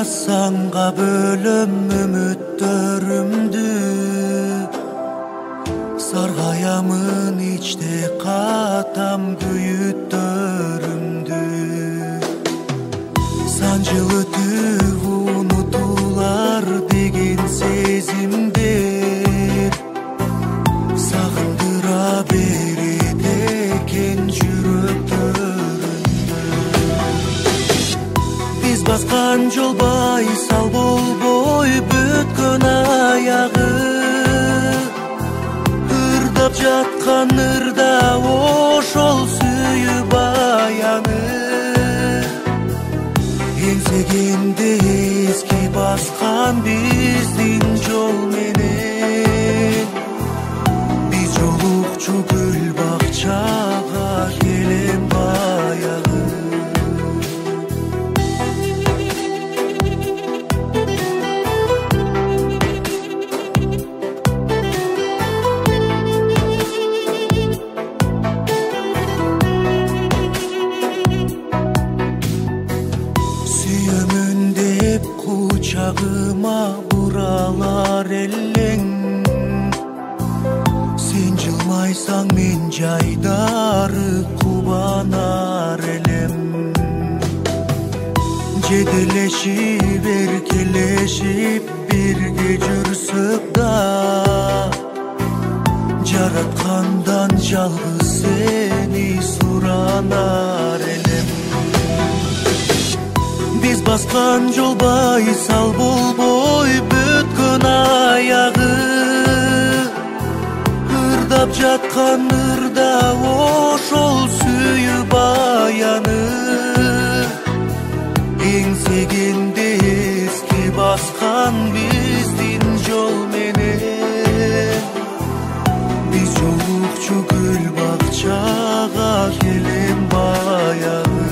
sanğa bölüm ümittörümdü. Sargayamın içte katam güyüttörümdü. Sancılı tüv unutular degen sezimdir. Sağındıra berede eken жүрөктөрүмдү. Biz baskan жол байсал болбой бүткөн аягы. Ырдап жаткан ырда ошол сүйүп аяны. Еңсегенде эски баскан биздин жол менен. Биз жолукчу гүл бакчага келем баягы. Kucağıma buralar elleң. Sen жылмайсаң мен жайдары кубанар элем. Жетелешип эркелешип бирге жүрсөк да, жараткандан жалгыз сени суранар элем. Biz baskan жол байсал болбой бүткөн аягы. Ырдап жаткан ырда ошол сүйүп аяны. Еңсегенде эски баскан биздин жол менен. Биз жолукчу гүл бакчага келем баягы.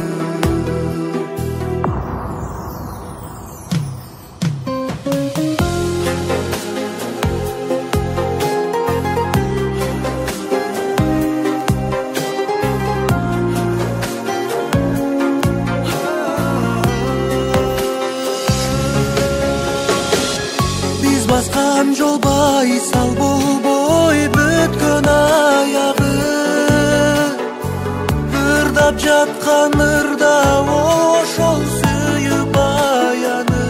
Baskan жол байсал болбой бүткөн аягы. Ырдап жаткан ырда ошол сүйүп аяны.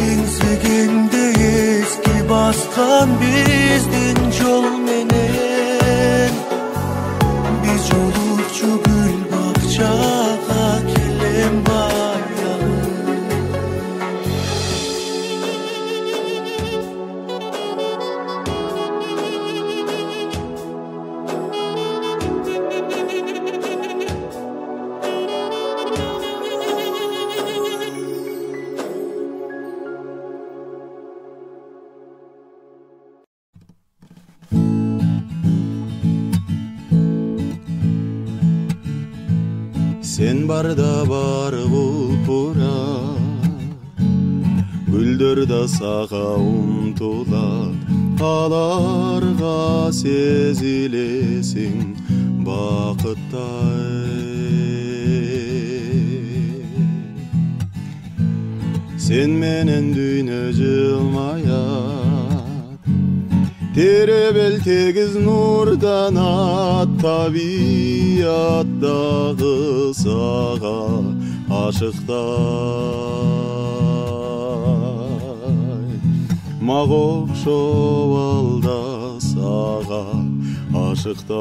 Еңсегенде эски баскан биздин жол менен. Биз жолукчу гүл бакчага келем баягы. Sen barda бар булпура, гүлдөр да сага умтулат. Аларга сезилесиң бакыттай. Sen менен дүйнө жылмаят. Теребел тегиз нурданат. Табияттагы сага ашыктай. Мага окшоп ал да сага ашыктай.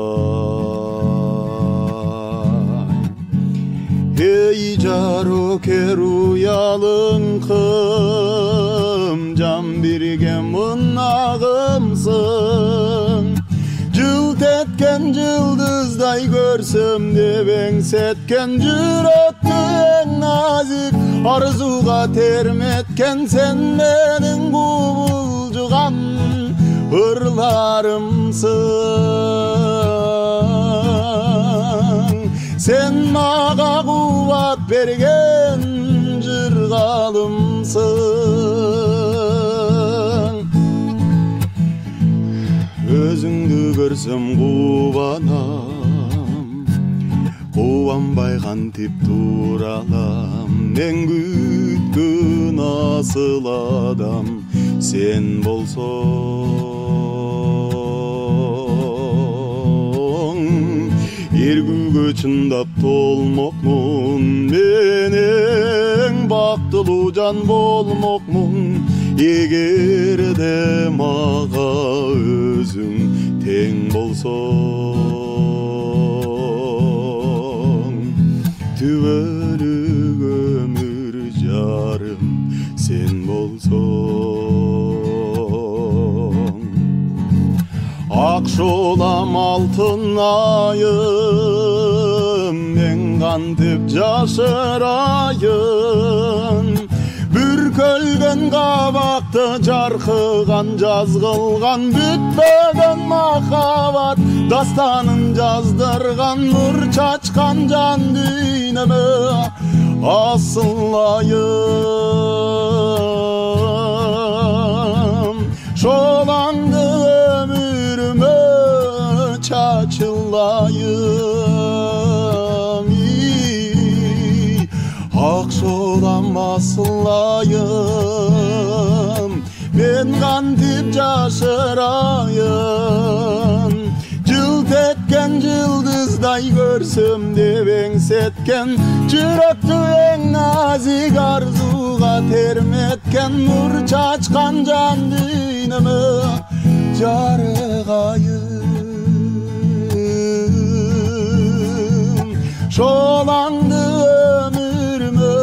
Эй жаро керу ялыңкым, жан бирген мынагымсың. Жылт etken yıldızday görsem de bensetken жүрөктü en nazik arzuga termetken sen menin bulcugan ırlarımsın. Sen maga kuvat bergen jırgalımsın. Özüңdü görsem kuvanam, Кубанбай кантип туралам, мен күткөн асыл адам сен болсоң. Эргүүгө чындап толмокмун, мен эң бактылуу жан болмокмун, эгерде мага өзүң тең болсоң. Түбөлүк өмүр жарым сен болсоң. Ак шулам алтын айым, мен кантип жашырайын, бүркөлгөн кабакты жаркыган, жаз кылган бүтпөгөн махабат дастанын жаздырган, нур чачкан жан дүйнөмө асылайым. Шолаңды өмүрүмө чачылайым, ак шолам асылайым, мен кантип жашырайын. Жылт эткен жылдыздай көрсөм деп эңсеткен, жүрөктү эң назик арзуга терметкен, нур чачкан жан дүйнөмө жарыгайым. Шолаңды өмүрүмө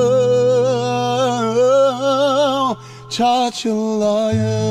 чачылайым.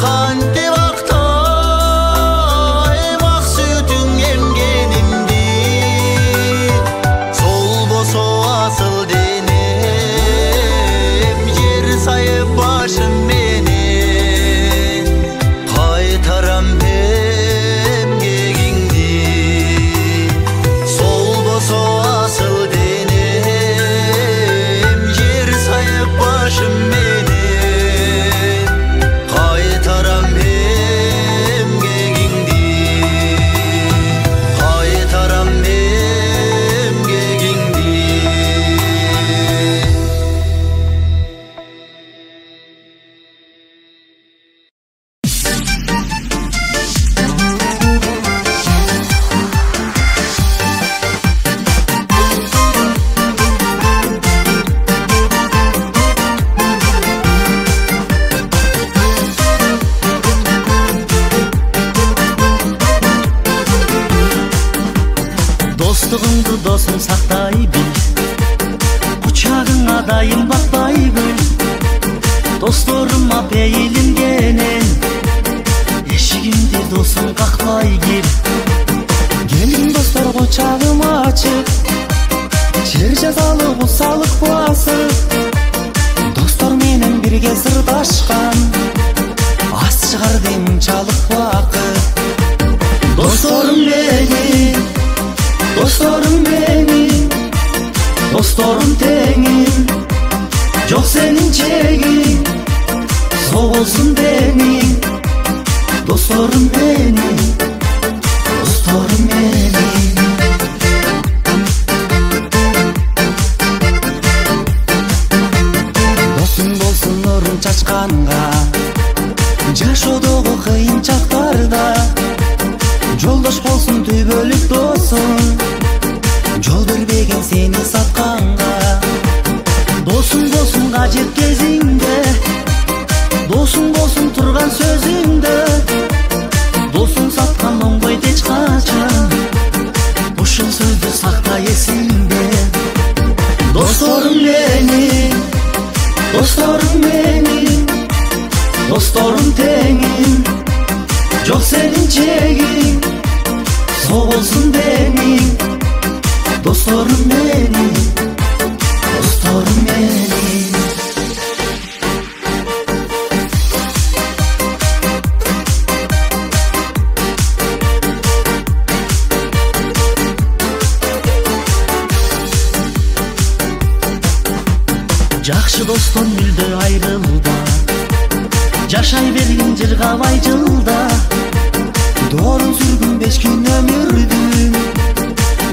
kanti vaktay mak sütün emgenimdi sol boso asıl denem yer sayıp başım meni kaytaram emgegingdi sol boso asıl denem yer sayıp başım meni kaytaram emgegingdi kaytaram emgegingdi. Dostluğumdu dostum saktay bil, Kucağına dayım bakmay bil. Dostlarıma peyilim gene, Eşigimde dostum kakmay gir. Gelin dostlar kucağıma açıp, Çer cezalı bu sağlık boğası. Dostlar menen birge sırdaşkan, Az çıkardım çalık vakı. Dostlarım benim, dostlarım benim, dostlarım tenim, çok senin çekin, soğuk olsun benim, dostlarım benim, dostlarım benim. Dostum bolsun nurun çaçkanğa, Jaşodoğu kıyın çaktarda, Joldoş bolsun tübölük dostum, Jol berбеген seni satkanга. Dosum bolsun gajет кезиңде, Dosum bolsun turgan sözүңдө, Dosum satkan оңбойт эч качан, Ушул сөздү сакта эсиңде. Dostlarım benim, dostlarım benim, dostlarım tenim, çok senin çekin, soğuk olsun benim, dostlarım benim, dostlarım benim. Жақшы достон мүлдө айрылда, Жашай бергин жыргабай жылда, Доорун сүргүн 5 күн өмүрдүн,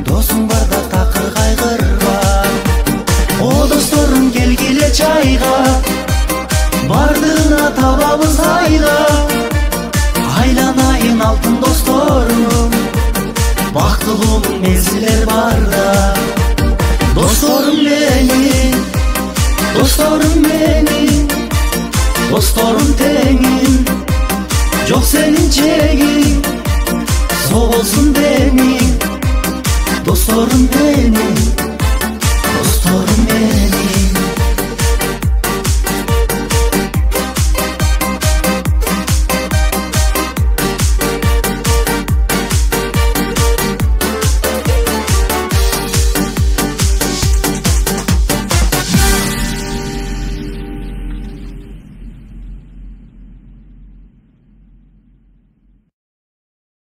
Досуң барда такыр кайгырба. О досторум келгиле чайга, Бардыгына табабыз айга, Айланайын алтын досторум, Бактылуу мезгилер барда. Dostlarım benim, dostlarım benim, dostlarım tenim, çok senin çekin, soğuk olsun benim, dostlarım benim,